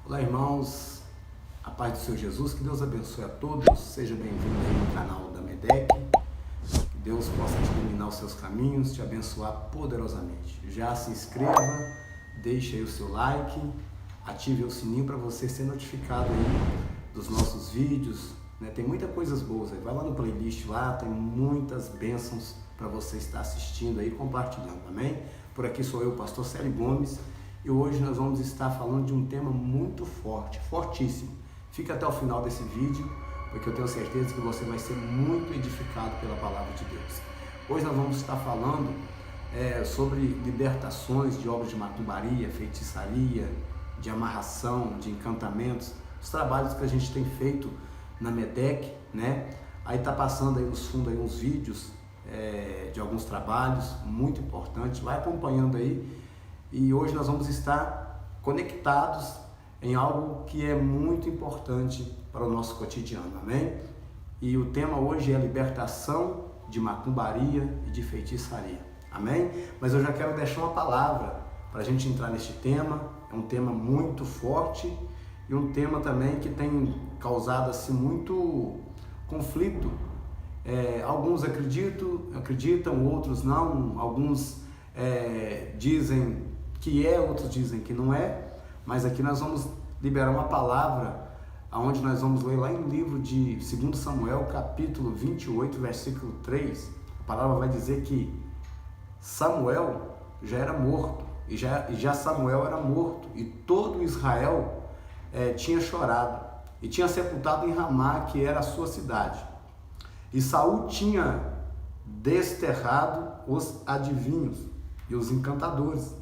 Olá, irmãos, a paz do Senhor Jesus, que Deus abençoe a todos, seja bem-vindo aí no canal da MEDEC, que Deus possa te iluminar os seus caminhos, te abençoar poderosamente. Já se inscreva, deixe aí o seu like, ative o sininho para você ser notificado aí dos nossos vídeos, né? Tem muitas coisas boas aí, vai lá no playlist lá, tem muitas bênçãos para você estar assistindo aí, compartilhando, amém? Por aqui sou eu, pastor Célio Gomes, e hoje nós vamos estar falando de um tema muito forte, fortíssimo. Fica até o final desse vídeo, porque eu tenho certeza que você vai ser muito edificado pela palavra de Deus. Hoje nós vamos estar falando sobre libertações de obras de macumbaria, feitiçaria, de amarração, de encantamentos, os trabalhos que a gente tem feito na MEDEC, né? Aí tá passando aí nos fundos aí uns vídeos de alguns trabalhos muito importantes, vai acompanhando aí. E hoje nós vamos estar conectados em algo que é muito importante para o nosso cotidiano, amém? E o tema hoje é libertação de macumbaria e de feitiçaria, amém? Mas eu já quero deixar uma palavra para a gente entrar neste tema. É um tema muito forte e um tema também que tem causado assim muito conflito. Alguns acreditam, outros não. Alguns dizem que outros dizem que não é, mas aqui nós vamos liberar uma palavra, onde nós vamos ler lá em livro de 2 Samuel, capítulo 28, versículo 3, a palavra vai dizer que Samuel já era morto, e já Samuel era morto, e todo Israel tinha chorado, e tinha sepultado em Ramá, que era a sua cidade, e Saul tinha desterrado os adivinhos e os encantadores.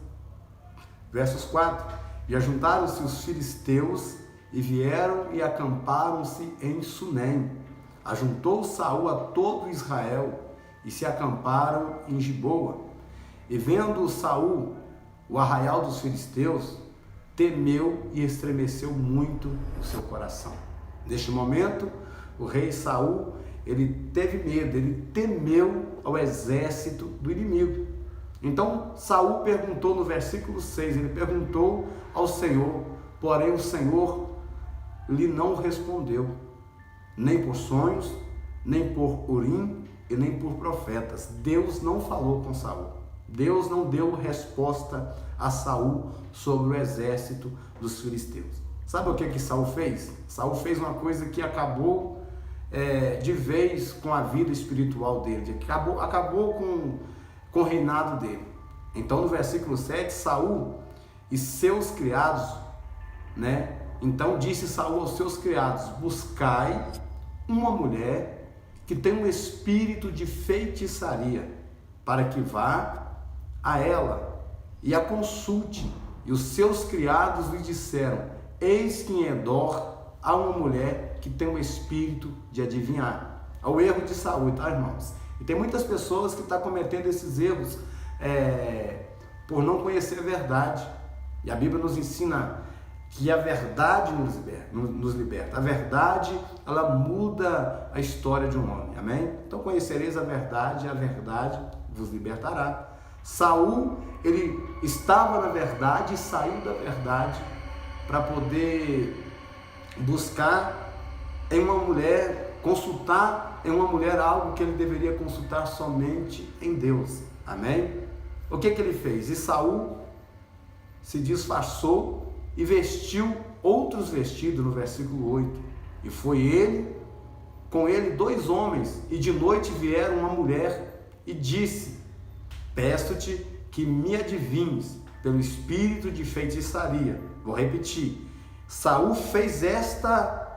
Versos 4, e ajuntaram-se os filisteus e vieram e acamparam-se em Sunem. Ajuntou Saul a todo Israel e se acamparam em Giboa. E vendo Saul o arraial dos filisteus, temeu e estremeceu muito o seu coração. Neste momento, o rei Saul, ele teve medo, ele temeu ao exército do inimigo. Então Saul perguntou no versículo 6, ele perguntou ao Senhor, porém o Senhor lhe não respondeu, nem por sonhos, nem por Urim e nem por profetas. Deus não falou com Saul. Deus não deu resposta a Saul sobre o exército dos filisteus. Sabe o que Saul fez? Saul fez uma coisa que acabou de vez com a vida espiritual dele, acabou com o reinado dele. Então no versículo 7, Saul e seus criados, né? Então disse Saul aos seus criados: buscai uma mulher que tem um espírito de feitiçaria, para que vá a ela e a consulte. E os seus criados lhe disseram: eis que em Endor há uma mulher que tem um espírito de adivinhar. É o erro de Saul, tá, irmãos? E tem muitas pessoas que estão cometendo esses erros por não conhecer a verdade. E a Bíblia nos ensina que a verdade nos liberta. A verdade, ela muda a história de um homem, amém? Então conhecereis a verdade e a verdade vos libertará. Saul, ele estava na verdade e saiu da verdade para poder buscar em uma mulher, consultar em uma mulher algo que ele deveria consultar somente em Deus, amém? O que ele fez? E Saul se disfarçou e vestiu outros vestidos, no versículo 8, e foi ele, com ele 2 homens, e de noite vieram uma mulher e disse: peço-te que me adivinhes pelo espírito de feitiçaria. Vou repetir. Saul fez esta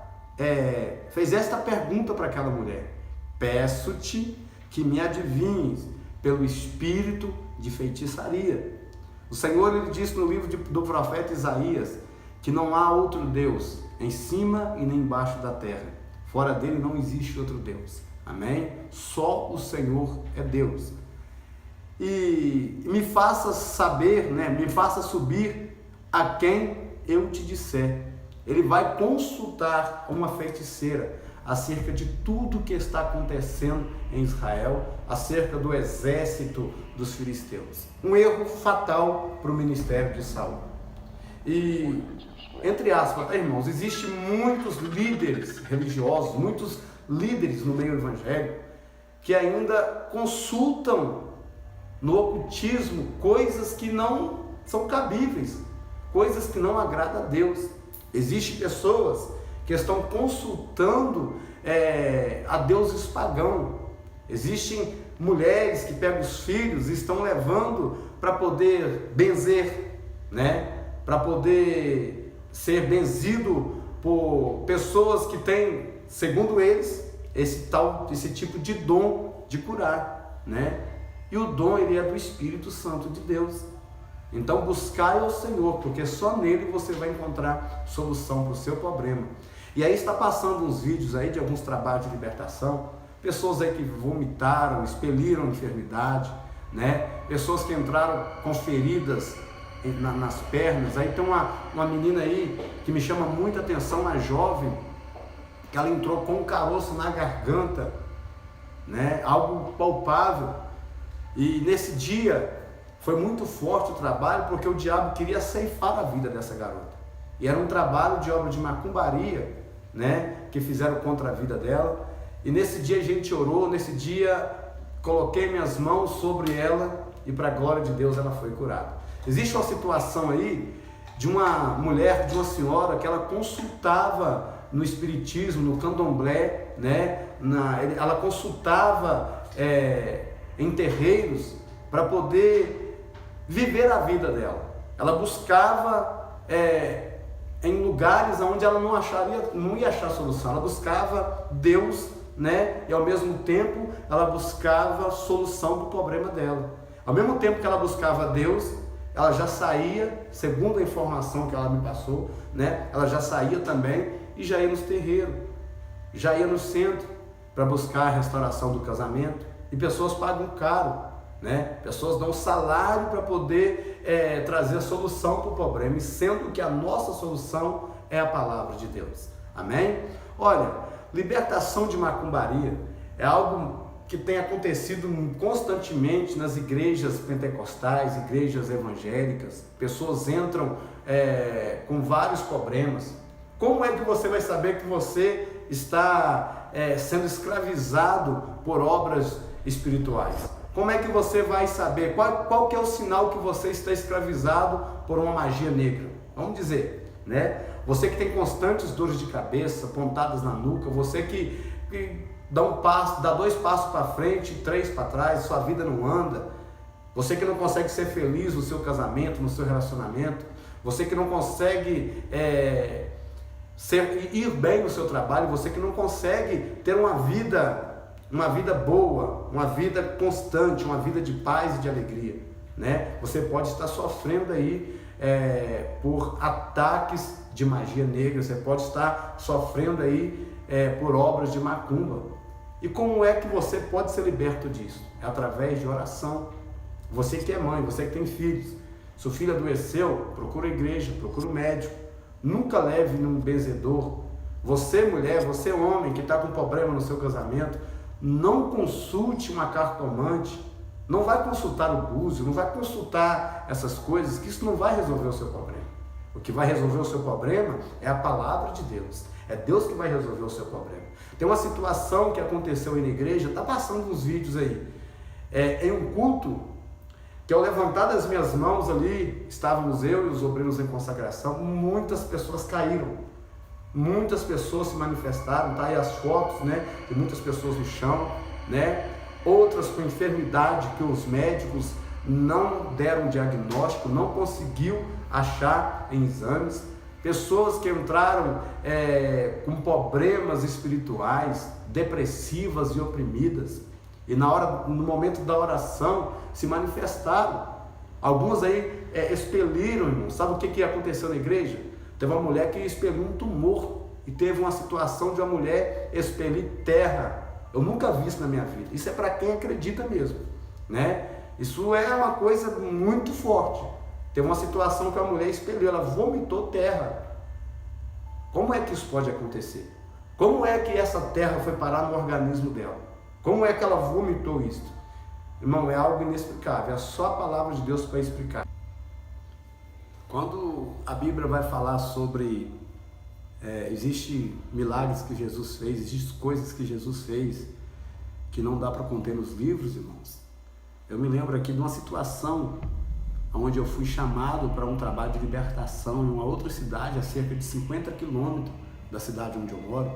pergunta para aquela mulher: peço-te que me adivinhes pelo espírito de feitiçaria. O Senhor, ele disse no livro do profeta Isaías que não há outro Deus em cima e nem embaixo da terra. Fora dele não existe outro Deus. Amém? Só o Senhor é Deus. E me faça saber, né? Me faça subir a quem eu te disser. Ele vai consultar uma feiticeira acerca de tudo que está acontecendo em Israel, acerca do exército dos filisteus. Um erro fatal para o ministério de Saul. E, entre aspas, tá, irmãos, existem muitos líderes religiosos, muitos líderes no meio evangélico que ainda consultam no ocultismo coisas que não são cabíveis, coisas que não agradam a Deus. Existem pessoas que estão consultando a deuses pagãos. Existem mulheres que pegam os filhos e estão levando para poder benzer, né? Para poder ser benzido por pessoas que têm, segundo eles, esse tipo de dom de curar, né? E o dom, ele é do Espírito Santo de Deus. Então buscai ao Senhor, porque só nele você vai encontrar solução para o seu problema. E aí está passando uns vídeos aí de alguns trabalhos de libertação, pessoas aí que vomitaram, expeliram enfermidade, né? Pessoas que entraram com feridas nas pernas. Aí tem uma menina aí que me chama muita atenção, uma jovem, que ela entrou com um caroço na garganta, né? Algo palpável. E nesse dia foi muito forte o trabalho, porque o diabo queria ceifar a vida dessa garota. E era um trabalho de obra de macumbaria, né? Que fizeram contra a vida dela. E nesse dia a gente orou, nesse dia coloquei minhas mãos sobre ela e para a glória de Deus ela foi curada. Existe uma situação aí de uma mulher, de uma senhora que ela consultava no espiritismo, no candomblé, né? Ela consultava em terreiros para poder viver a vida dela. Ela buscava em lugares onde ela não ia achar solução. Ela buscava Deus, né? E ao mesmo tempo ela buscava solução para o problema dela. Ao mesmo tempo que ela buscava Deus, ela já saía, segundo a informação que ela me passou, né? Ela já saía também e já ia nos terreiros, já ia no centro para buscar a restauração do casamento. E pessoas pagam caro, né? Pessoas dão salário para poder trazer a solução para o problema, e sendo que a nossa solução é a palavra de Deus. Amém? Olha, libertação de macumbaria é algo que tem acontecido constantemente nas igrejas pentecostais, igrejas evangélicas. Pessoas entram com vários problemas. Como é que você vai saber que você está sendo escravizado por obras espirituais? Como é que você vai saber qual que é o sinal que você está escravizado por uma magia negra? Vamos dizer, né? Você que tem constantes dores de cabeça, pontadas na nuca, você que dá 2 passos para frente, 3 para trás, sua vida não anda, você que não consegue ser feliz no seu casamento, no seu relacionamento, você que não consegue ir bem no seu trabalho, você que não consegue ter uma vida boa, uma vida constante, uma vida de paz e de alegria, né? Você pode estar sofrendo aí por ataques de magia negra, você pode estar sofrendo aí por obras de macumba. E como é que você pode ser liberto disso? É através de oração. Você que é mãe, você que tem filhos, se o filho adoeceu, procura a igreja, procura o médico. Nunca leve num benzedor. Você mulher, você homem que está com problema no seu casamento, não consulte uma cartomante, não vai consultar o búzio, não vai consultar essas coisas, que isso não vai resolver o seu problema. O que vai resolver o seu problema é a palavra de Deus. É Deus que vai resolver o seu problema. Tem uma situação que aconteceu aí na igreja, está passando uns vídeos aí, em um culto, que ao levantar das minhas mãos ali, estávamos eu e os obreiros em consagração, muitas pessoas caíram. Muitas pessoas se manifestaram, tá aí as fotos, né, de muitas pessoas no chão, né, outras com enfermidade que os médicos não deram diagnóstico, não conseguiu achar em exames, pessoas que entraram com problemas espirituais, depressivas e oprimidas, e no momento da oração se manifestaram. Algumas aí expeliram, irmão. Sabe o que aconteceu na igreja? Teve uma mulher que expeliu um tumor, e teve uma situação de uma mulher expelir terra. Eu nunca vi isso na minha vida. Isso é para quem acredita mesmo, né? Isso é uma coisa muito forte. Teve uma situação que a mulher expeliu, ela vomitou terra. Como é que isso pode acontecer? Como é que essa terra foi parar no organismo dela? Como é que ela vomitou isso? Irmão, é algo inexplicável. É só a palavra de Deus para explicar. Quando a Bíblia vai falar sobre existem milagres que Jesus fez, existem coisas que Jesus fez que não dá para conter nos livros, irmãos. Eu me lembro aqui de uma situação onde eu fui chamado para um trabalho de libertação em uma outra cidade, a cerca de 50 quilômetros da cidade onde eu moro.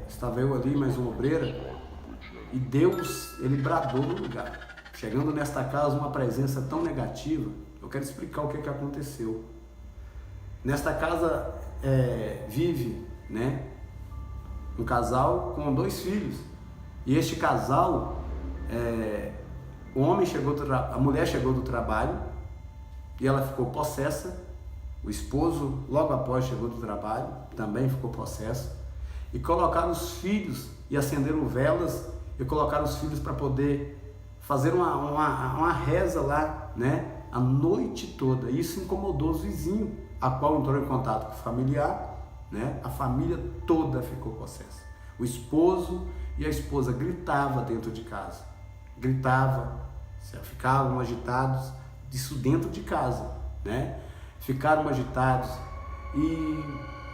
Estava eu ali, mais uma obreira, e Deus, ele bradou no lugar. Chegando nesta casa, uma presença tão negativa. Eu quero explicar o que aconteceu. Nesta casa vive, né, um casal com 2 filhos. E este casal, a mulher chegou do trabalho e ela ficou possessa. O esposo, logo após, chegou do trabalho, também ficou possesso. E colocaram os filhos e acenderam velas e colocaram os filhos para poder fazer uma reza lá, né, a noite toda. Isso incomodou os vizinhos, a qual entrou em contato com o familiar, né? A família toda ficou possessa. O esposo e a esposa gritavam dentro de casa, ficavam agitados, isso dentro de casa, né? Ficaram agitados e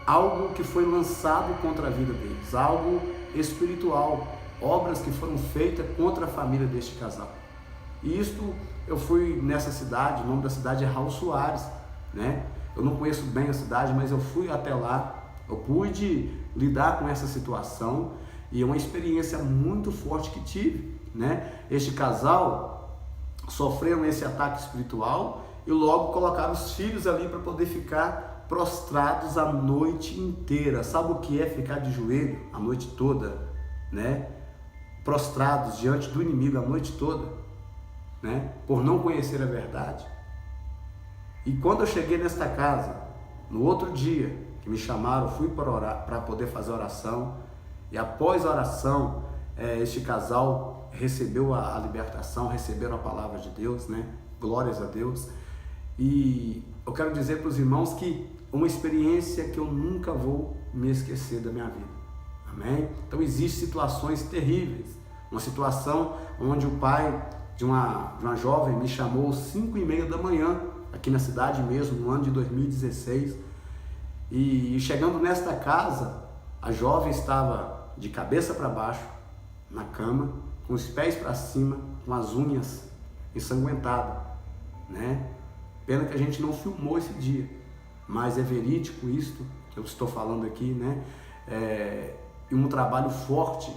algo que foi lançado contra a vida deles, algo espiritual, obras que foram feitas contra a família deste casal. E isto, eu fui nessa cidade, o nome da cidade é Raul Soares, né? Eu não conheço bem a cidade, mas eu fui até lá, eu pude lidar com essa situação e é uma experiência muito forte que tive, né? Este casal sofreram esse ataque espiritual e logo colocaram os filhos ali para poder ficar prostrados a noite inteira. Sabe o que é ficar de joelho a noite toda, né? Prostrados diante do inimigo a noite toda, né? Por não conhecer a verdade. E quando eu cheguei nesta casa, no outro dia que me chamaram, fui para orar, para poder fazer oração, e após a oração, este casal recebeu a libertação, receberam a palavra de Deus, né? Glórias a Deus. E eu quero dizer para os irmãos que uma experiência que eu nunca vou me esquecer da minha vida. Amém? Então existem situações terríveis. Uma situação onde o pai de uma jovem me chamou às 5h30 da manhã, aqui na cidade mesmo, no ano de 2016. E chegando nesta casa, a jovem estava de cabeça para baixo, na cama, com os pés para cima, com as unhas ensanguentadas, né? Pena que a gente não filmou esse dia, mas é verídico isto que eu estou falando aqui, né? E um trabalho forte.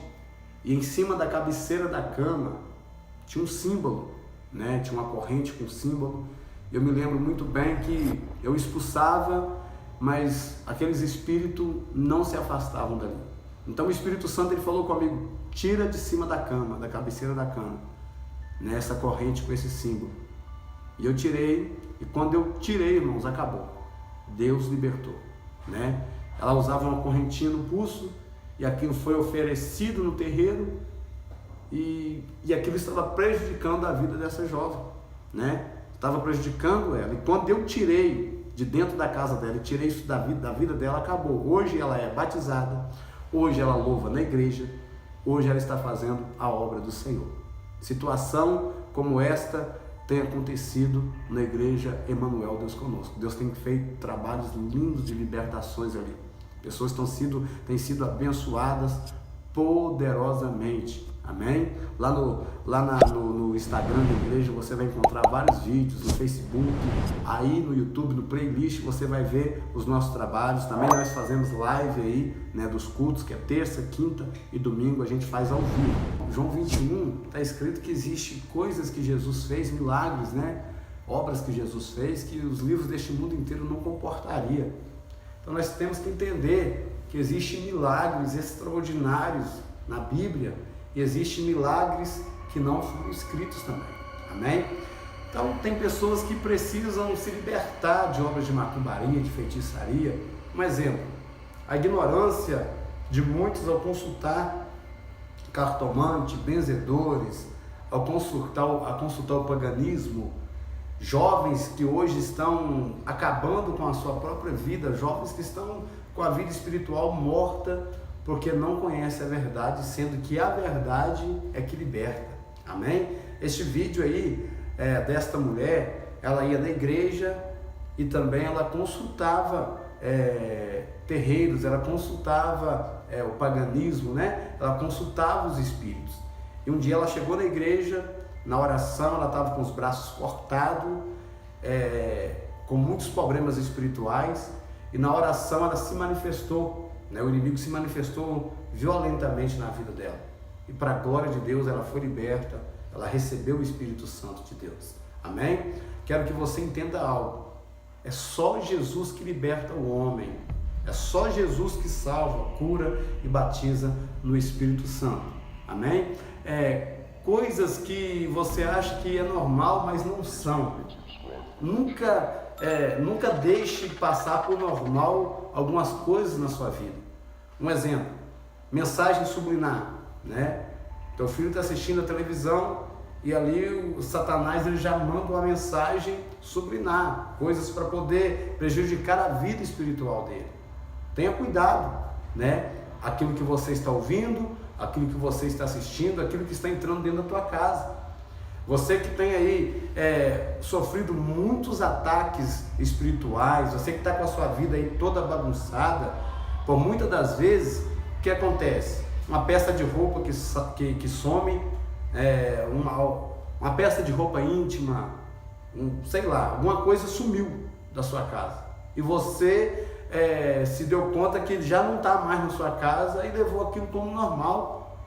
E em cima da cabeceira da cama tinha um símbolo, né? Tinha uma corrente com símbolo. Eu me lembro muito bem que eu expulsava, mas aqueles espíritos não se afastavam dali. Então o Espírito Santo, ele falou comigo: tira de cima da cama, da cabeceira da cama, né, essa corrente com esse símbolo. E eu tirei, e quando eu tirei, irmãos, acabou. Deus libertou, né? Ela usava uma correntinha no pulso, e aquilo foi oferecido no terreiro, e aquilo estava prejudicando a vida dessa jovem, né? Estava prejudicando ela. E quando eu tirei de dentro da casa dela, e tirei isso da vida dela, acabou. Hoje ela é batizada, hoje ela louva na igreja, hoje ela está fazendo a obra do Senhor. Situação como esta tem acontecido na igreja Emmanuel, Deus Conosco. Deus tem feito trabalhos lindos de libertações ali. Pessoas têm sido abençoadas poderosamente. Amém? Lá no Instagram da igreja você vai encontrar vários vídeos, no Facebook, aí no YouTube, no playlist, você vai ver os nossos trabalhos. Também nós fazemos live aí, né, dos cultos, que é terça, quinta e domingo, a gente faz ao vivo. João 21 está escrito que existe coisas que Jesus fez, milagres, né? Obras que Jesus fez, que os livros deste mundo inteiro não comportaria. Então nós temos que entender que existem milagres extraordinários na Bíblia, e existem milagres que não foram escritos também. Amém? Então tem pessoas que precisam se libertar de obras de macumbaria, de feitiçaria. Um exemplo: a ignorância de muitos ao consultar cartomante, benzedores, a consultar o paganismo. Jovens que hoje estão acabando com a sua própria vida, jovens que estão com a vida espiritual morta, porque não conhece a verdade, sendo que a verdade é que liberta. Amém? Este vídeo aí desta mulher, ela ia na igreja e também ela consultava terreiros, ela consultava o paganismo, né? Ela consultava os espíritos. E um dia ela chegou na igreja, na oração, ela estava com os braços cortados, com muitos problemas espirituais, e na oração ela se manifestou, né? O inimigo se manifestou violentamente na vida dela. E para a glória de Deus ela foi liberta, ela recebeu o Espírito Santo de Deus. Amém? Quero que você entenda algo. É só Jesus que liberta o homem. É só Jesus que salva, cura e batiza no Espírito Santo. Amém? Coisas que você acha que é normal, mas não são. Nunca deixe passar por normal algumas coisas na sua vida. Um exemplo, mensagem subliminar, né? Teu filho está assistindo a televisão e ali o Satanás ele já manda uma mensagem subliminar, coisas para poder prejudicar a vida espiritual dele. Tenha cuidado, né? Aquilo que você está ouvindo, aquilo que você está assistindo, aquilo que está entrando dentro da tua casa. Você que tem aí sofrido muitos ataques espirituais, você que está com a sua vida aí toda bagunçada, por muitas das vezes, o que acontece? Uma peça de roupa que some, uma peça de roupa íntima, sei lá, alguma coisa sumiu da sua casa. E você se deu conta que ele já não está mais na sua casa e levou aquilo como normal.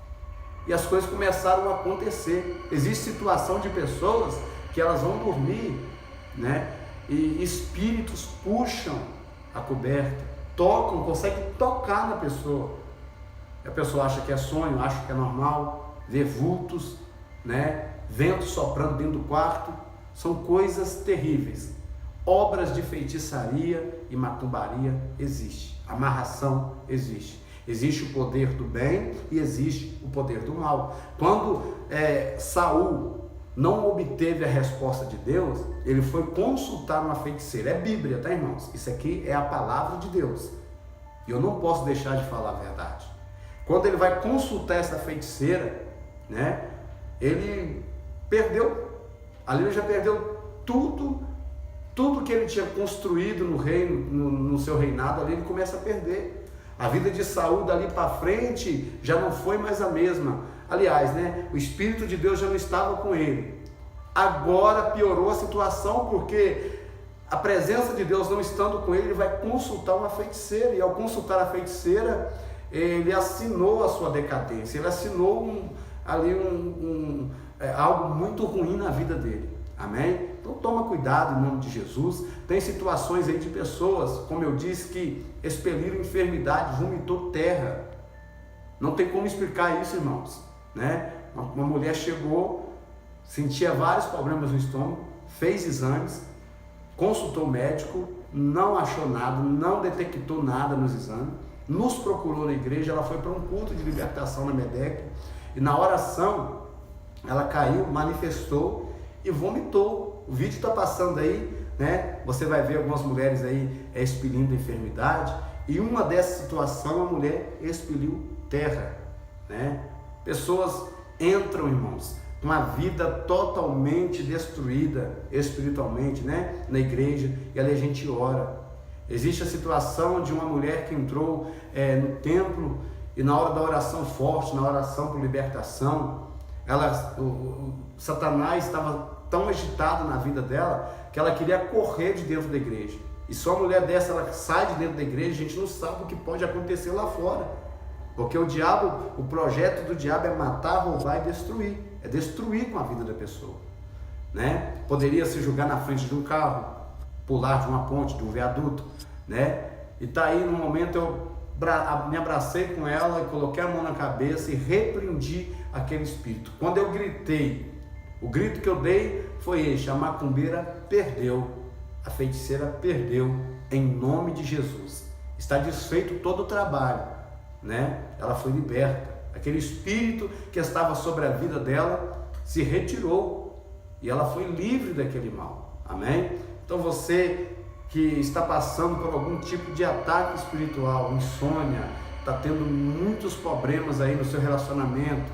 E as coisas começaram a acontecer. Existe situação de pessoas que elas vão dormir, né? E espíritos puxam a coberta, tocam, conseguem tocar na pessoa. A pessoa acha que é sonho, acha que é normal, vê vultos, né? Vento soprando dentro do quarto. São coisas terríveis. Obras de feitiçaria e macumbaria existe. Amarração existe. Existe o poder do bem e existe o poder do mal. Quando Saul não obteve a resposta de Deus, ele foi consultar uma feiticeira. É Bíblia, tá, irmãos? Isso aqui é a palavra de Deus. E eu não posso deixar de falar a verdade. Quando ele vai consultar essa feiticeira, né, ele perdeu. Ali ele já perdeu tudo que ele tinha construído no reino, no seu reinado, ali ele começa a perder. A vida de Saul dali para frente já não foi mais a mesma. Aliás, né, o Espírito de Deus já não estava com ele. Agora piorou a situação porque a presença de Deus não estando com ele, ele vai consultar uma feiticeira. E ao consultar a feiticeira, ele assinou a sua decadência. Ele assinou algo muito ruim na vida dele. Amém? Então toma cuidado em nome de Jesus. Tem situações aí de pessoas, como eu disse, que expeliram enfermidade, vomitou terra. Não tem como explicar isso, irmãos, né? Uma mulher chegou, sentia vários problemas no estômago, fez exames, consultou o médico, não achou nada, não detectou nada nos exames, nos procurou na igreja. Ela foi para um culto de libertação na MEDEC e na oração ela caiu, manifestou e vomitou. O vídeo está passando aí, né? Você vai ver algumas mulheres aí expelindo a enfermidade, e uma dessas situações a mulher expeliu terra, né? Pessoas entram, irmãos, com a vida totalmente destruída espiritualmente, né? Na igreja, e ali a gente ora. Existe a situação de uma mulher que entrou no templo e na hora da oração forte, na oração por libertação, Satanás estava tão agitado na vida dela que ela queria correr de dentro da igreja. E só uma mulher dessa, ela sai de dentro da igreja, a gente não sabe o que pode acontecer lá fora. Porque o projeto do diabo é matar, roubar e destruir. É destruir com a vida da pessoa, né? Poderia se jogar na frente de um carro, pular de uma ponte, de um viaduto, né? E tá aí, no momento eu me abracei com ela e coloquei a mão na cabeça e repreendi aquele espírito. Quando eu gritei, o grito que eu dei foi este: a macumbeira perdeu, a feiticeira perdeu, em nome de Jesus. Está desfeito todo o trabalho, né? Ela foi liberta. Aquele espírito que estava sobre a vida dela se retirou e ela foi livre daquele mal. Amém? Então você que está passando por algum tipo de ataque espiritual, insônia, está tendo muitos problemas aí no seu relacionamento,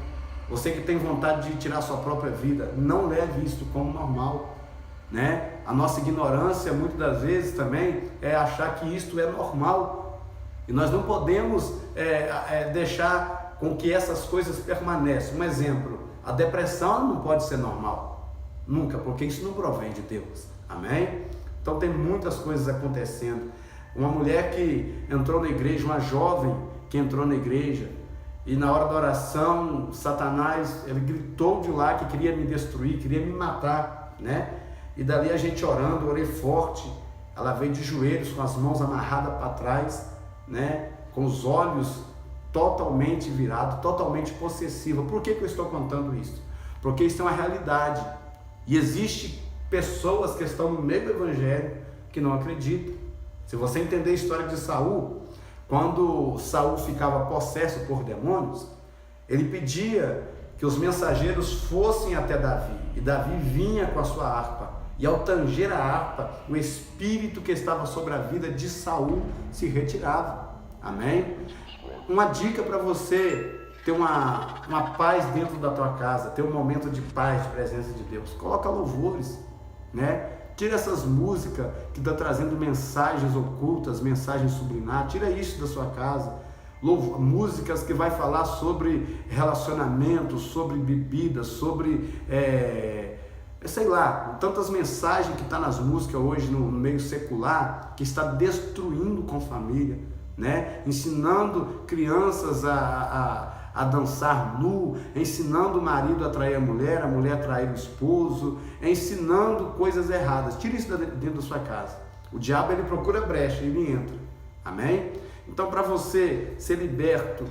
você que tem vontade de tirar sua própria vida, não leve isso como normal, né? A nossa ignorância, muitas das vezes também, é achar que isto é normal. E nós não podemos deixar com que essas coisas permaneçam. Um exemplo, a depressão não pode ser normal. Nunca, porque isso não provém de Deus. Amém? Então tem muitas coisas acontecendo. Uma mulher que entrou na igreja, uma jovem que entrou na igreja, e na hora da oração, Satanás, ele gritou de lá que queria me destruir, queria me matar, né? E dali a gente orando, orei forte, ela veio de joelhos, com as mãos amarradas para trás, né? Com os olhos totalmente virados, totalmente possessiva. Por que eu estou contando isso? Porque isso é uma realidade. E existe pessoas que estão no meio do evangelho que não acreditam. Se você entender a história de Saul, quando Saul ficava possesso por demônios, ele pedia que os mensageiros fossem até Davi, e Davi vinha com a sua harpa, e ao tanger a harpa, o espírito que estava sobre a vida de Saul se retirava. Amém? Uma dica para você ter uma paz dentro da tua casa, ter um momento de paz, de presença de Deus. Coloca louvores, né? Tira essas músicas que estão trazendo mensagens ocultas, mensagens subliminares. Tira isso da sua casa. Músicas que vai falar sobre relacionamento, sobre bebida, sobre, sei lá, tantas mensagens que estão nas músicas hoje no meio secular, que está destruindo com família, né? Ensinando crianças a dançar nu, ensinando o marido a trair a mulher a trair o esposo, ensinando coisas erradas. Tira isso dentro da sua casa. O diabo, ele procura brecha, ele entra. Amém? Então, para você ser liberto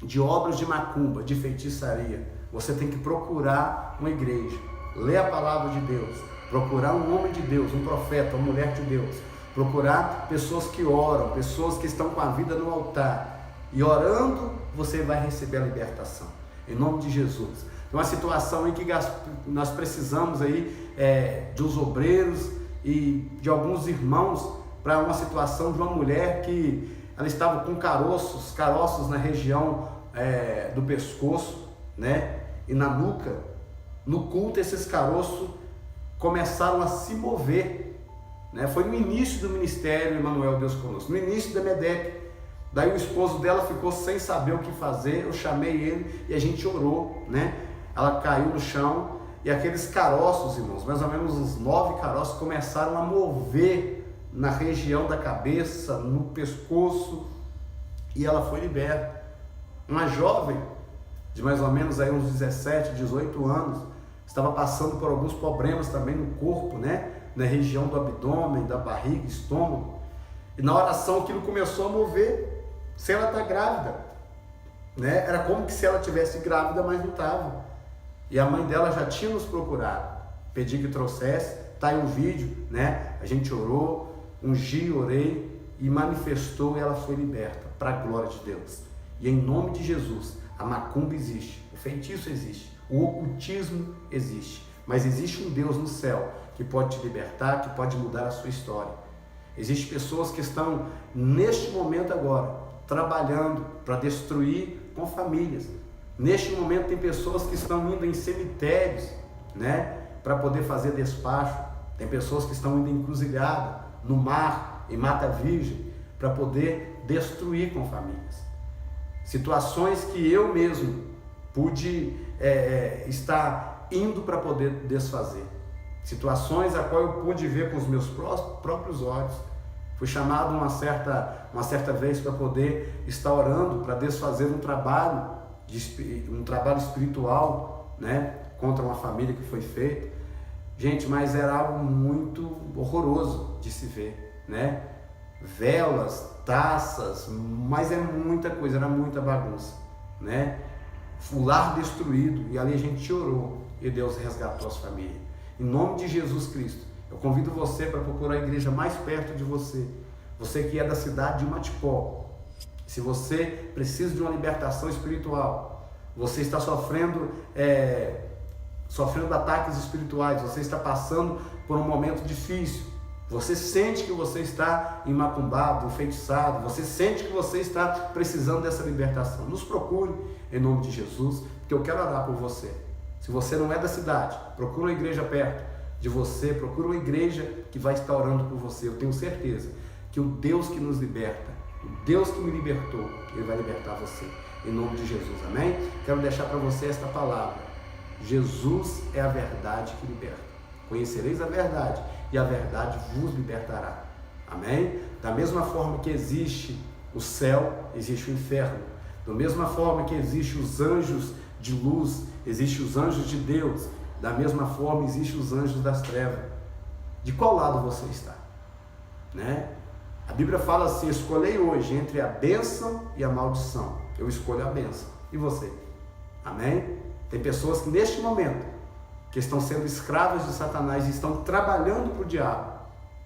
de obras de macumba, de feitiçaria, você tem que procurar uma igreja, ler a palavra de Deus, procurar um homem de Deus, um profeta, uma mulher de Deus, procurar pessoas que oram, pessoas que estão com a vida no altar. E orando, você vai receber a libertação, em nome de Jesus. Tem uma situação aí que nós precisamos aí, dos obreiros e de alguns irmãos, para uma situação de uma mulher que ela estava com caroços na região do pescoço, né? E na nuca. No culto, esses caroços começaram a se mover, né? Foi no início do ministério Emmanuel Deus Conosco, no início da MEDEC. Daí o esposo dela ficou sem saber o que fazer, eu chamei ele e a gente orou, né? Ela caiu no chão e aqueles caroços, irmãos, mais ou menos uns 9 caroços, começaram a mover na região da cabeça, no pescoço, e ela foi liberta. Uma jovem de mais ou menos aí uns 17, 18 anos, estava passando por alguns problemas também no corpo, né? Na região do abdômen, da barriga, estômago, e na oração aquilo começou a mover. Se ela está grávida, né? Era como que se ela tivesse grávida, mas não estava. E a mãe dela já tinha nos procurado, pedi que trouxesse, está aí um vídeo, né? A gente orou, ungi, orei e manifestou, e ela foi liberta, para a glória de Deus. E em nome de Jesus, a macumba existe, o feitiço existe, o ocultismo existe, mas existe um Deus no céu que pode te libertar, que pode mudar a sua história. Existem pessoas que estão neste momento agora trabalhando para destruir com famílias. Neste momento tem pessoas que estão indo em cemitérios, né, para poder fazer despacho. Tem pessoas que estão indo em encruzilhada, no mar, em mata virgem, para poder destruir com famílias. Situações que eu mesmo pude estar indo para poder desfazer. Situações a qual eu pude ver com os meus próprios olhos. Fui chamado uma certa vez para poder estar orando, para desfazer um trabalho espiritual, né, contra uma família que foi feita. Gente, mas era algo muito horroroso de se ver, né? Velas, taças, mas é muita coisa, era muita bagunça, né? O lar destruído, e ali a gente orou e Deus resgatou as famílias. Em nome de Jesus Cristo, eu convido você para procurar a igreja mais perto de você. Você que é da cidade de Matipó, se você precisa de uma libertação espiritual, você está sofrendo ataques espirituais, você está passando por um momento difícil, você sente que você está macumbado, enfeitiçado, você sente que você está precisando dessa libertação, nos procure em nome de Jesus, porque eu quero orar por você. Se você não é da cidade, procura uma igreja perto, de você, procura uma igreja que vai estar orando por você. Eu tenho certeza que o Deus que nos liberta, o Deus que me libertou, Ele vai libertar você, em nome de Jesus, amém? Quero deixar para você esta palavra: Jesus é a verdade que liberta. Conhecereis a verdade, e a verdade vos libertará, amém? Da mesma forma que existe o céu, existe o inferno. Da mesma forma que existem os anjos de luz, existem os anjos de Deus, da mesma forma existem os anjos das trevas. De qual lado você está? Né? A Bíblia fala assim: escolhei hoje entre a bênção e a maldição. Eu escolho a bênção. E você? Amém? Tem pessoas que neste momento, que estão sendo escravas de Satanás e estão trabalhando para o diabo.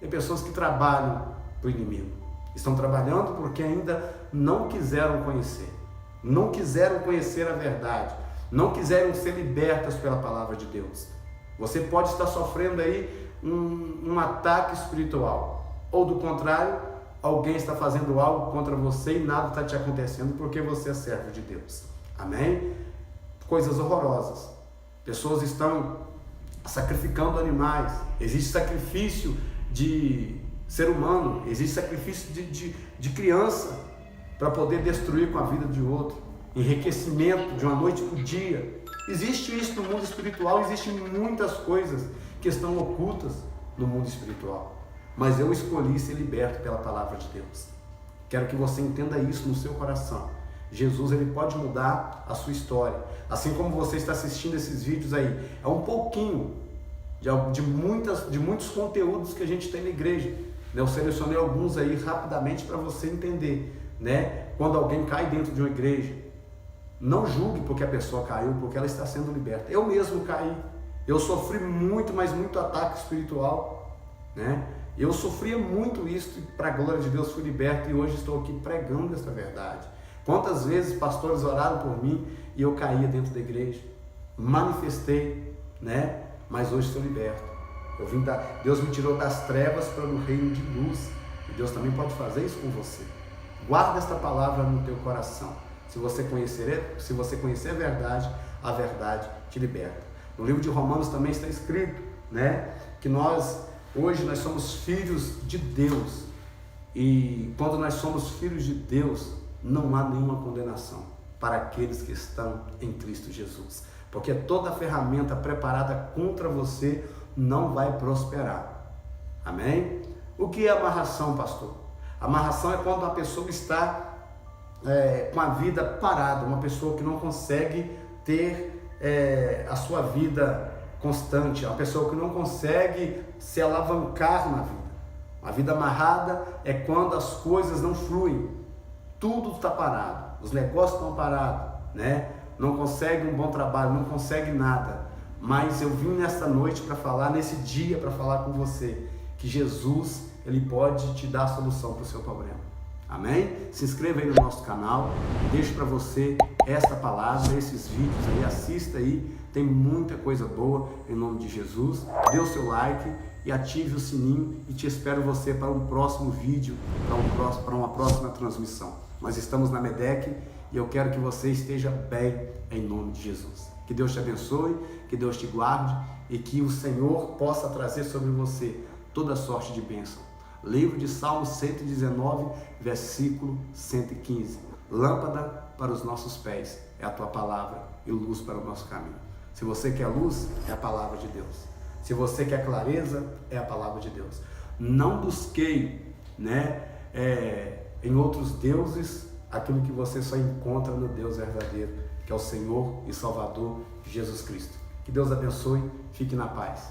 Tem pessoas que trabalham para o inimigo. Estão trabalhando porque ainda não quiseram conhecer. Não quiseram conhecer a verdade, não quiseram ser libertas pela palavra de Deus. Você pode estar sofrendo aí um ataque espiritual, ou do contrário, alguém está fazendo algo contra você e nada está te acontecendo porque você é servo de Deus, amém? Coisas horrorosas, pessoas estão sacrificando animais, existe sacrifício de ser humano, existe sacrifício de criança, para poder destruir com a vida de outro, enriquecimento de uma noite para o dia. Existe isso no mundo espiritual, existem muitas coisas que estão ocultas no mundo espiritual, mas eu escolhi ser liberto pela palavra de Deus. Quero que você entenda isso no seu coração. Jesus, ele pode mudar a sua história, assim como você está assistindo esses vídeos aí. É um pouquinho de muitos conteúdos que a gente tem na igreja. Eu selecionei alguns aí rapidamente para você entender. Né? Quando alguém cai dentro de uma igreja, não julgue porque a pessoa caiu, porque ela está sendo liberta. Eu mesmo caí, eu sofri muito, mas muito ataque espiritual, né? Eu sofria muito isso e para a glória de Deus fui liberto e hoje estou aqui pregando essa verdade. Quantas vezes pastores oraram por mim e eu caía dentro da igreja, manifestei, né? Mas hoje estou liberto. Deus me tirou das trevas para o reino de luz, e Deus também pode fazer isso com você. Guarda esta palavra no teu coração. Se você conhecer a verdade te liberta. No livro de Romanos também está escrito, né, que hoje nós somos filhos de Deus. E quando nós somos filhos de Deus, não há nenhuma condenação para aqueles que estão em Cristo Jesus. Porque toda ferramenta preparada contra você não vai prosperar. Amém? O que é amarração, pastor? Amarração é quando uma pessoa está com a vida parada, uma pessoa que não consegue ter a sua vida constante, uma pessoa que não consegue se alavancar na vida. Uma vida amarrada é quando as coisas não fluem, tudo está parado, os negócios estão parados, né? Não consegue um bom trabalho, não consegue nada. Mas eu vim nesta noite para falar, nesse dia para falar com você, que Jesus, ele pode te dar a solução para o seu problema. Amém? Se inscreva aí no nosso canal, deixo para você esta palavra, esses vídeos aí, assista aí, tem muita coisa boa em nome de Jesus. Dê o seu like e ative o sininho e te espero você para um próximo vídeo, para uma próxima transmissão. Nós estamos na MEDEC e eu quero que você esteja bem em nome de Jesus. Que Deus te abençoe, que Deus te guarde e que o Senhor possa trazer sobre você toda sorte de bênção. Livro de Salmos 119, versículo 115. Lâmpada para os nossos pés é a tua palavra e luz para o nosso caminho. Se você quer luz, é a palavra de Deus. Se você quer clareza, é a palavra de Deus. Não busquei, em outros deuses aquilo que você só encontra no Deus verdadeiro, que é o Senhor e Salvador Jesus Cristo. Que Deus abençoe, fique na paz.